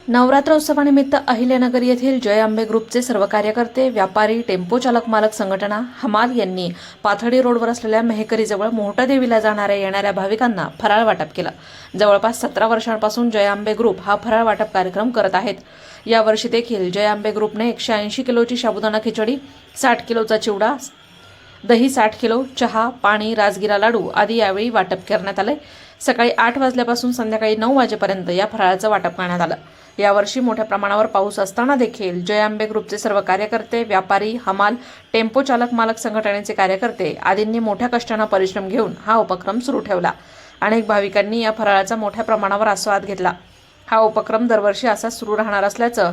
नवरात्रोत्सवानिमित्त अहिल्यानगर येथील जय आंबे ग्रुपचे सर्व कार्यकर्ते, व्यापारी, टेम्पो चालक मालक संघटना, हमाल यांनी पाथर्डी रोडवर असलेल्या मेहकरीजवळ मोहटदेवीला जाणाऱ्या येणाऱ्या भाविकांना फराळ वाटप केलं। जवळपास 17 वर्षांपासून जय आंबे ग्रुप हा फराळ वाटप कार्यक्रम करत आहेत। यावर्षी देखील जय आंबे ग्रुपने 180 किलोची साबुदाणा खिचडी, 60 किलोचा चिवडा, दही 60 किलो, चहा, पाणी, राजगिरा लाडू आदी यावेळी वाटप करण्यात आले। सकाळी 8 वाजल्यापासून संध्याकाळी 9 वाजेपर्यंत या फराळाचं वाटप करण्यात आलं। यावर्षी मोठ्या प्रमाणावर पाऊस असताना देखील जय आंबे ग्रुपचे सर्व कार्यकर्ते, व्यापारी, हमाल, टेम्पो चालक मालक संघटनेचे कार्यकर्ते आदींनी मोठ्या कष्टाने परिश्रम घेऊन हा उपक्रम सुरू ठेवला। अनेक भाविकांनी या फराळाचा मोठ्या प्रमाणावर आस्वाद घेतला। हा उपक्रम दरवर्षी असाच सुरू राहणार असल्याचं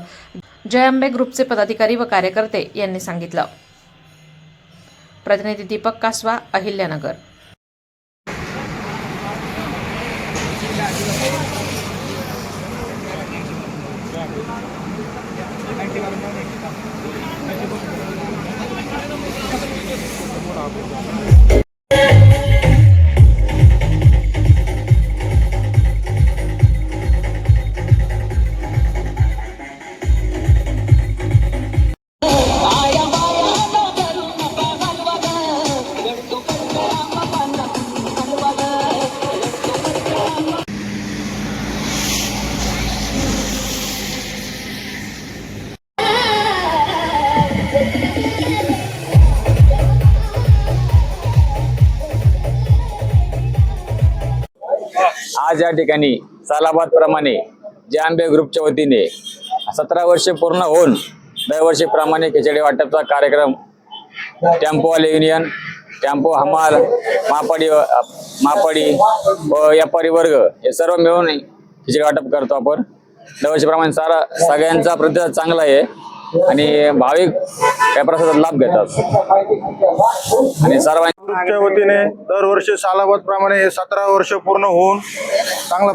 जय आंबे ग्रुपचे पदाधिकारी व कार्यकर्ते यांनी सांगितलं। प्रतिनिधी दीपक कासवा, अहिल्यानगर। आज या ठिकाणी सालाबाद प्रमाणे जय आंबे ग्रुपच्या वतीने 17 वर्षे पूर्ण होऊन दरवर्षीप्रमाणे खिचडी वाटपचा कार्यक्रम टेम्पोवाले युनियन, टेम्पो हमाल, मापाडी व व्यापारी वर्ग हे सर्व मिळून खिचडी वाटप करतो आपण। दरवर्षीप्रमाणे सगळ्यांचा प्रतिसाद चांगला आहे आणि भाविक या प्रसादाचा लाभ घेतात आणि सर्वांच्या वतीने दरवर्षी सालाबाद प्रमाणे हे 17 वर्ष पूर्ण होऊन चांगला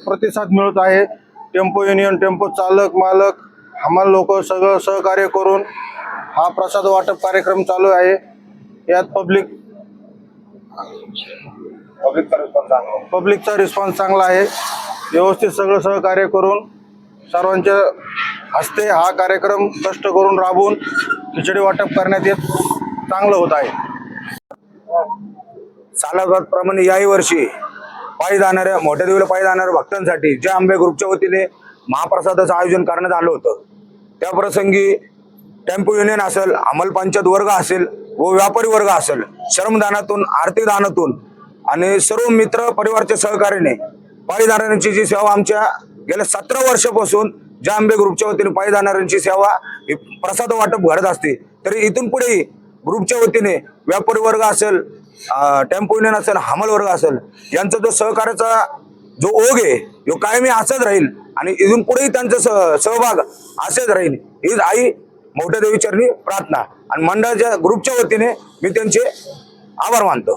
प्रतिसाद मिळत आहे। टेम्पो युनियन, टेम्पो चालक मालक, हमाल लोक सगळं सहकार्य करून हा प्रसाद वाटप कार्यक्रम चालू आहे। यात पब्लिकचा रिस्पॉन्स चांगला आहे। व्यवस्थित सगळं सहकार्य करून सर्वांच्या हस्ते हा कार्यक्रम कष्ट करून राबवून खिचडी वाटप करण्यात येत चांगलं होत आहे। सालाबाद प्रमाणे याही वर्षी मोठ्यादेवीला पायी जाणाऱ्या भक्तांसाठी जय आंबे ग्रुपच्या वतीने महाप्रसादाचं आयोजन करण्यात आलं होतं। त्या प्रसंगी टेम्पो युनियन असेल, अंमल पंचायत वर्ग असेल व व्यापारी वर्ग असेल, श्रमदानातून, आर्थिक दानातून आणि सर्व मित्र परिवारच्या सहकार्याने पायी जाणाऱ्यांची जी सेवा आमच्या गेल्या 17 वर्षापासून जय आंबे ग्रुपच्या वतीने पायी जाणाऱ्यांची सेवा प्रसाद वाटप घडत असते। तरी इथून पुढेही ग्रुपच्या वतीने व्यापारी वर्ग असेल, टेम्पो युनियन असेल, हमाल वर्ग असेल यांचा जो सहकार्याचा जो ओघ आहे तो कायमी असाच राहील आणि इथून पुढेही त्यांचा सहभाग असेच राहील हीच आई मोठ्या देवी चरणी प्रार्थना आणि मंडळाच्या ग्रुपच्या वतीने मी त्यांचे आभार मानतो।